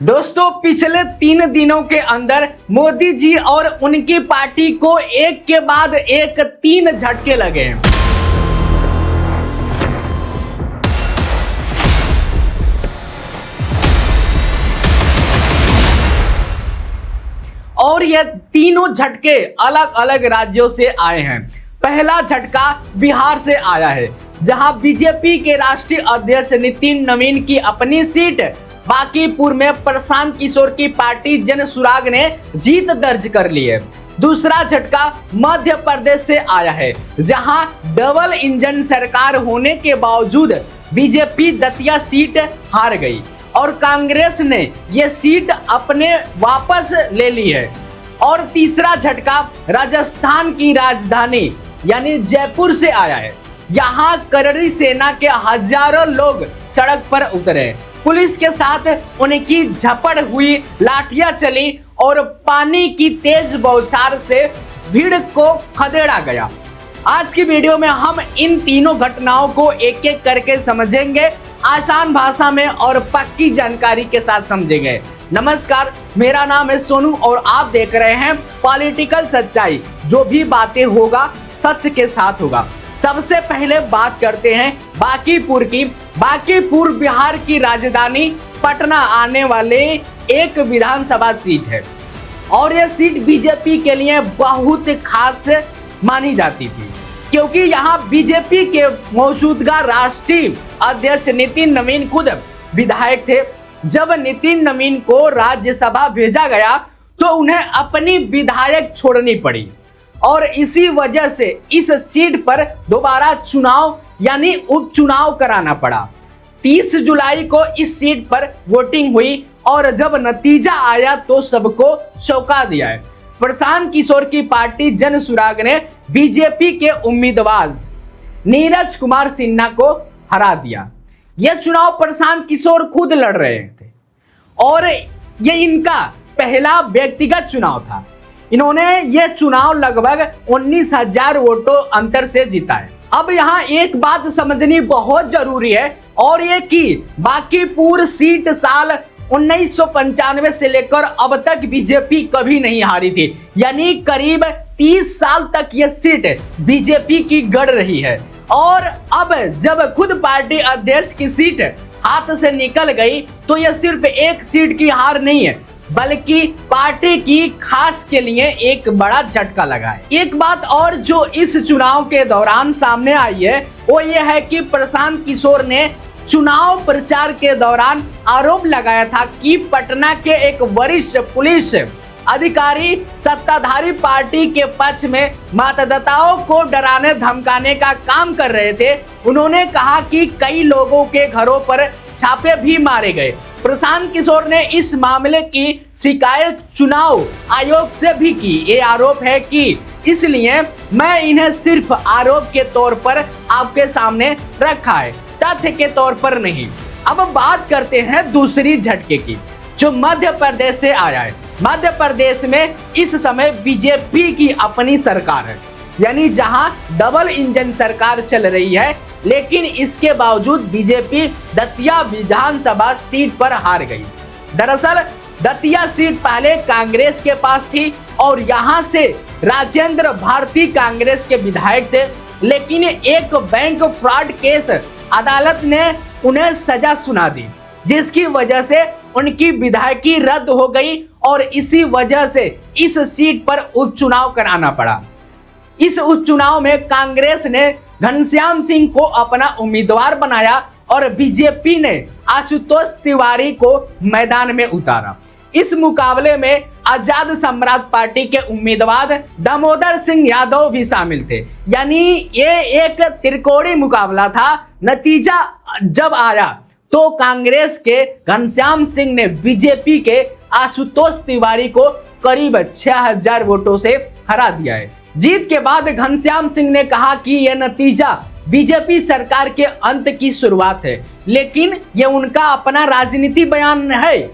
दोस्तों, पिछले 3 दिनों के अंदर मोदी जी और उनकी पार्टी को एक के बाद एक 3 झटके लगे हैं। और ये तीनों झटके अलग अलग राज्यों से आए हैं। पहला झटका बिहार से आया है, जहां बीजेपी के राष्ट्रीय अध्यक्ष नितिन नवीन की अपनी सीट बांकीपुर में प्रशांत किशोर की पार्टी जनसुराग ने जीत दर्ज कर ली है। दूसरा झटका मध्य प्रदेश से आया है, जहां डबल इंजन सरकार होने के बावजूद बीजेपी दतिया सीट हार गई और कांग्रेस ने यह सीट अपने वापस ले ली है। और तीसरा झटका राजस्थान की राजधानी यानी जयपुर से आया है। यहाँ करड़ी सेना के हजारों लोग सड़क पर उतरे, पुलिस के साथ उनकी झपड़ हुई, लाठियां चली और पानी की तेज बौछार से भीड़ को खदेड़ा गया। आज की वीडियो में हम इन तीनों घटनाओं को एक एक करके समझेंगे, आसान भाषा में और पक्की जानकारी के साथ समझेंगे। नमस्कार, मेरा नाम है सोनू और आप देख रहे हैं पॉलिटिकल सच्चाई। जो भी बातें होगा सच के साथ होगा। सबसे पहले बात करते हैं बांकीपुर की। बांकीपुर बिहार की राजधानी पटना आने वाले एक विधानसभा सीट है और यह सीट बीजेपी के लिए बहुत खास मानी जाती थी, क्योंकि यहाँ बीजेपी के मौजूदा राष्ट्रीय अध्यक्ष नितिन नवीन खुद विधायक थे। जब नितिन नवीन को राज्यसभा भेजा गया तो उन्हें अपनी विधायक छोड़नी पड़ी और इसी वजह से इस सीट पर दोबारा चुनाव यानी उपचुनाव कराना पड़ा। 30 जुलाई को इस सीट पर वोटिंग हुई और जब नतीजा आया तो सबको चौंका दिया है। प्रशांत किशोर की पार्टी जनसुराग ने बीजेपी के उम्मीदवार नीरज कुमार सिन्हा को हरा दिया। यह चुनाव प्रशांत किशोर खुद लड़ रहे थे और यह इनका पहला व्यक्तिगत चुनाव था। इन्होंने यह चुनाव लगभग 19,000 वोटों अंतर से जीता है। अब यहाँ एक बात समझनी बहुत जरूरी है और ये कि बांकीपुर सीट साल 1995 से लेकर अब तक बीजेपी कभी नहीं हारी थी, यानी करीब 30 साल तक यह सीट बीजेपी की गढ़ रही है। और अब जब खुद पार्टी अध्यक्ष की सीट हाथ से निकल गई तो यह सिर्फ एक सीट की हार नहीं है, बल्कि पार्टी की खास के लिए एक बड़ा झटका लगा है। एक बात और जो इस चुनाव के दौरान सामने आई है वो ये है कि प्रशांत किशोर ने चुनाव प्रचार के दौरान आरोप लगाया था कि पटना के एक वरिष्ठ पुलिस अधिकारी सत्ताधारी पार्टी के पक्ष में मतदाताओं को डराने धमकाने का काम कर रहे थे। उन्होंने कहा कि कई लोगों के घरों पर छापे भी मारे गए। प्रशांत किशोर ने इस मामले की शिकायत चुनाव आयोग से भी की। ये आरोप है कि इसलिए मैं इन्हें सिर्फ आरोप के तौर पर आपके सामने रखा है, तथ्य के तौर पर नहीं। अब बात करते हैं दूसरी झटके की, जो मध्य प्रदेश से आया है। मध्य प्रदेश में इस समय बीजेपी की अपनी सरकार है, यानी जहां डबल इंजन सरकार चल रही है, लेकिन इसके बावजूद बीजेपी दतिया विधानसभा सीट पर हार गई। दरअसल दतिया सीट पहले कांग्रेस के पास थी और यहां से राजेंद्र भारती कांग्रेस के विधायक थे, लेकिन एक बैंक फ्रॉड केस अदालत ने उन्हें सजा सुना दी, जिसकी वजह से उनकी विधायकी रद्द हो गई और इसी वजह से इस सीट पर उपचुनाव कराना पड़ा। इस उपचुनाव में कांग्रेस ने घनश्याम सिंह को अपना उम्मीदवार बनाया और बीजेपी ने आशुतोष तिवारी को मैदान में उतारा। इस मुकाबले में आजाद सम्राट पार्टी के उम्मीदवार दामोदर सिंह यादव भी शामिल थे, यानी ये एक त्रिकोणीय मुकाबला था। नतीजा जब आया तो कांग्रेस के घनश्याम सिंह ने बीजेपी के आशुतोष तिवारी को करीब 6,000 वोटों से हरा दिया है। जीत के बाद घनश्याम सिंह ने कहा कि यह नतीजा बीजेपी सरकार के अंत की शुरुआत है, लेकिन यह उनका अपना राजनीति बयान है।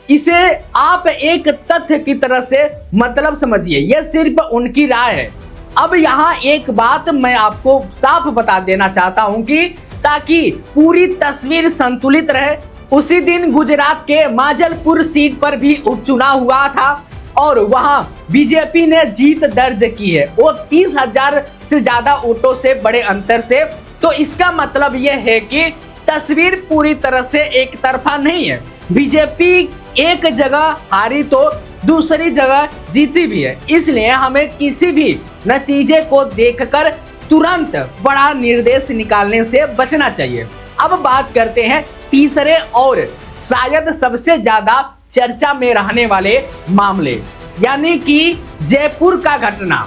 इसे आप एक तथ्य की तरह से मतलब समझिए, यह सिर्फ उनकी राय है। अब यहाँ एक बात मैं आपको साफ बता देना चाहता हूं कि ताकि पूरी तस्वीर संतुलित रहे उसी दिन गुजरात के माजलपुर सीट पर भी उपचुनाव हुआ था और वहां बीजेपी ने जीत दर्ज की है, वो 30,000 से ज्यादा वोटों से बड़े अंतर से। तो इसका मतलब यह है कि तस्वीर पूरी तरह से एक तरफा नहीं है। बीजेपी एक जगह हारी तो दूसरी जगह जीती भी है, इसलिए हमें किसी भी नतीजे को देखकर तुरंत बड़ा निर्देश निकालने से बचना चाहिए। अब बात करते हैं तीसरे और शायद सबसे ज्यादा चर्चा में रहने वाले मामले, यानी कि जयपुर का घटना।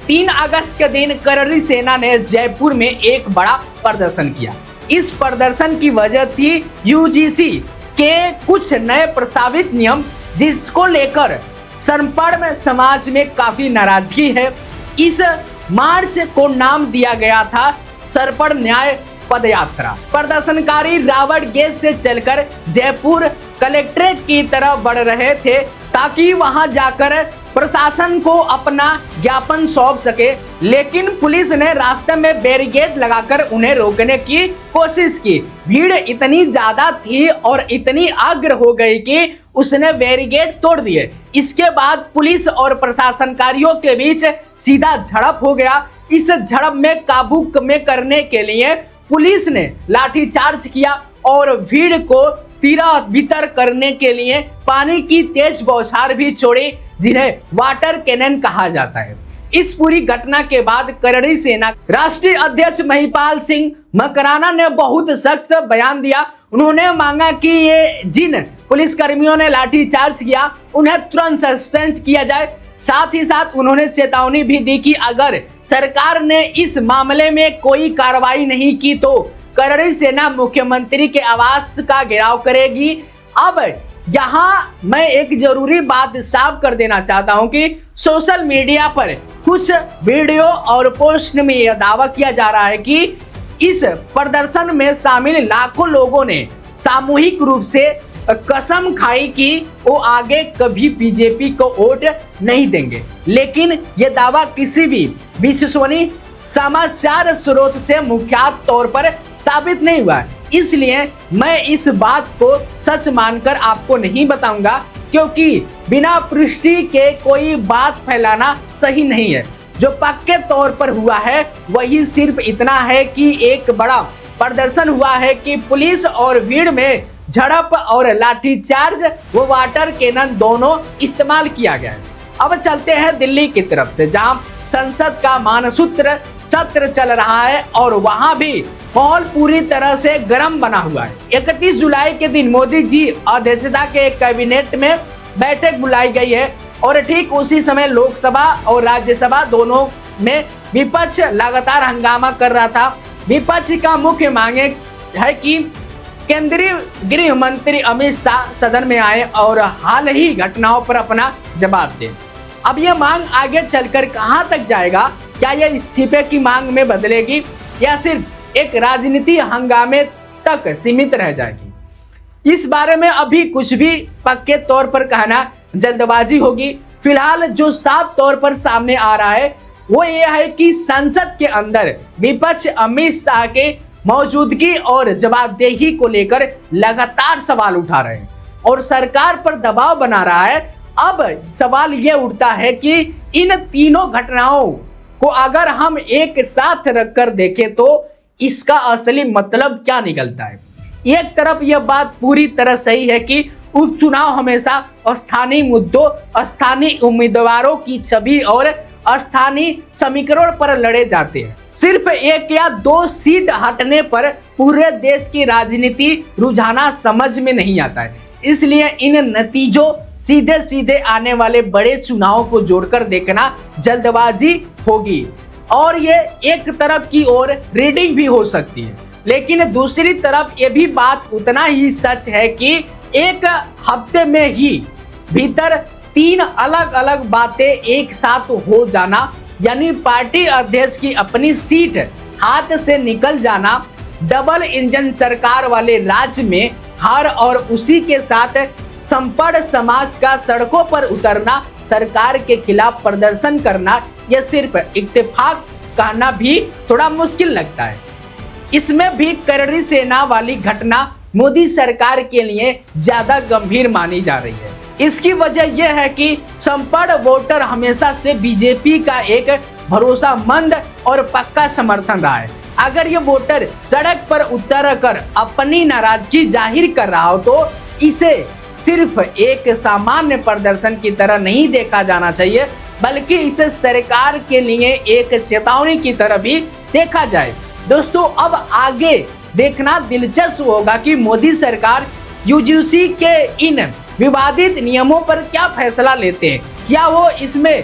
3 अगस्त के दिन करड़ी सेना ने जयपुर में एक बड़ा प्रदर्शन किया। इस प्रदर्शन की वजह थी यूजीसी के कुछ नए प्रस्तावित नियम, जिसको लेकर संपूर्ण समाज में काफी नाराजगी है। इस मार्च को नाम दिया गया था सर्पण न्याय पदयात्रा। प्रदर्शनकारी रावट गेट से चलकर जयपुर कलेक्ट्रेट की तरफ बढ़ रहे थे ताकि वहां जाकर प्रशासन को अपना ज्ञापन सौंप सके, लेकिन पुलिस ने रास्ते में बैरिकेड लगाकर उन्हें रोकने की कोशिश की। भीड़ इतनी ज्यादा थी और इतनी आग्रह हो गई कि उसने बैरिकेड तोड़ दिए। इसके बाद पुलिस और प्रशासनकारियों के बीच सीधा झड़प हो गया। इस झड़प में काबू में करने के लिए पुलिस ने लाठीचार्ज किया और भीड़ को तीरा भीतर करने के लिए पानी की तेज बौछार भी छोड़ी, जिन्हें वाटर कैनन कहा जाता है। इस पूरी घटना के बाद करड़ी सेना राष्ट्रीय अध्यक्ष महिपाल सिंह मकराना ने बहुत सख्त बयान दिया। उन्होंने मांगा कि ये जिन पुलिसकर्मियों ने लाठीचार्ज किया उन्हें तुरंत सस्पेंड किया जाए। साथ ही साथ उन्होंने चेतावनी भी दी कि अगर सरकार ने इस मामले में कोई कार्रवाई नहीं की तो करड़ी सेना मुख्यमंत्री के आवास का घेराव करेगी। अब यहाँ मैं एक जरूरी बात साफ कर देना चाहता हूँ कि सोशल मीडिया पर कुछ वीडियो और पोस्ट में यह दावा किया जा रहा है कि इस प्रदर्शन में शामिल लाखों लोगों ने सामूहिक रूप से कसम खाई कि वो आगे कभी बीजेपी को वोट नहीं देंगे, लेकिन यह दावा किसी भी विश्वसनीय समाचार स्रोत से मुख्यात तौर पर साबित नहीं हुआ। इसलिए मैं इस बात को सच मानकर आपको नहीं बताऊंगा, क्योंकि बिना पुष्टि के कोई बात फैलाना सही नहीं है। जो पक्के तौर पर हुआ है वही सिर्फ इतना है कि एक बड़ा प्रदर्शन हुआ है कि पुलिस और भीड़ में झड़प और लाठीचार्ज व वाटर कैनन दोनों इस्तेमाल किया गया है। अब चलते हैं दिल्ली की तरफ से, जहां संसद का मानसूत्र सत्र चल रहा है और वहां भी माहौल पूरी तरह से गर्म बना हुआ है। 31 जुलाई के दिन मोदी जी अध्यक्षता के कैबिनेट में बैठक बुलाई गई है और ठीक उसी समय लोकसभा और राज्यसभा दोनों में विपक्ष लगातार हंगामा कर रहा था। विपक्ष का मुख्य मांग है कि केंद्रीय गृह मंत्री अमित शाह सदन में आए और हाल ही घटनाओं पर अपना जवाब दें। अब यह मांग आगे चलकर कहां तक जाएगा? क्या यह इस्तीफे की मांग में बदलेगी या सिर्फ एक राजनीति हंगामे तक सीमित रह जाएगी? इस बारे में अभी कुछ भी पक्के तौर पर कहना जल्दबाजी होगी। फिलहाल जो साफ तौर पर सामने आ रहा है वो ये है कि संसद के अंदर विपक्ष अमित शाह के मौजूदगी और जवाबदेही को लेकर लगातार सवाल उठा रहे हैं और सरकार पर दबाव बना रहा है। अब सवाल यह उठता है कि इन तीनों घटनाओं को अगर हम एक साथ रखकर देखें तो इसका असली मतलब क्या निकलता है। एक तरफ यह बात पूरी तरह सही है कि उपचुनाव हमेशा स्थानीय मुद्दों, स्थानीय उम्मीदवारों की छवि और स्थानीय समीकरण पर लड़े जाते हैं। सिर्फ 1 या 2 सीट हटने पर पूरे देश की राजनीति रुझाना समझ में नहीं आता है। इसलिए इन नतीजों सीधे सीधे आने वाले बड़े चुनावों को जोड़कर देखना जल्दबाजी होगी और ये एक तरफ की ओर रीडिंग भी हो सकती है, लेकिन दूसरी तरफ ये भी बात उतना ही सच है कि एक हफ्ते में ही भीतर 3 अलग अलग बातें एक साथ हो जाना, यानी पार्टी अध्यक्ष की अपनी सीट हाथ से निकल जाना, डबल इंजन सरकार वाले राज्य में हार और उसी के साथ संपूर्ण समाज का सड़कों पर उतरना, सरकार के खिलाफ प्रदर्शन करना, यह सिर्फ इत्तेफाक कहना भी थोड़ा मुश्किल लगता है। इसमें भी करड़ी सेना वाली घटना मोदी सरकार के लिए ज्यादा गंभीर मानी जा रही है। इसकी वजह यह है कि संपन्न वोटर हमेशा से बीजेपी का एक भरोसामंद और पक्का समर्थन रहा है। अगर ये वोटर सड़क पर उतर कर अपनी नाराजगी जाहिर कर रहा हो तो इसे सिर्फ एक सामान्य प्रदर्शन की तरह नहीं देखा जाना चाहिए, बल्कि इसे सरकार के लिए एक चेतावनी की तरह भी देखा जाए। दोस्तों, अब आगे देखना दिलचस्प होगा कि मोदी सरकार यूजीसी के इन विवादित नियमों पर क्या फैसला लेते हैं। क्या वो इसमें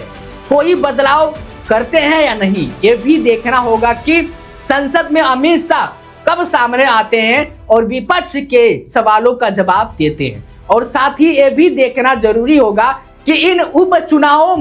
कोई बदलाव करते हैं या नहीं, ये भी देखना होगा कि संसद में अमित शाह कब सामने आते हैं और विपक्ष के सवालों का जवाब देते हैं। और साथ ही ये भी देखना जरूरी होगा कि इन उपचुनावों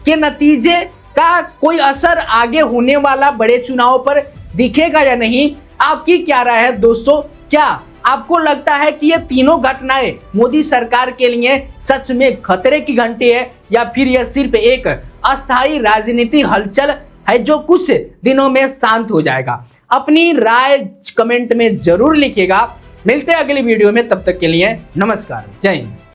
के नतीजे का कोई असर आगे होने वाला बड़े चुनाव पर दिखेगा या नहीं। आपकी क्या राय है दोस्तों? क्या आपको लगता है कि ये तीनों घटनाएं मोदी सरकार के लिए सच में खतरे की घंटी है, या फिर यह सिर्फ एक अस्थायी राजनीतिक हलचल है जो कुछ दिनों में शांत हो जाएगा? अपनी राय कमेंट में जरूर लिखिएगा। मिलते हैं अगली वीडियो में, तब तक के लिए नमस्कार, जय हिंद।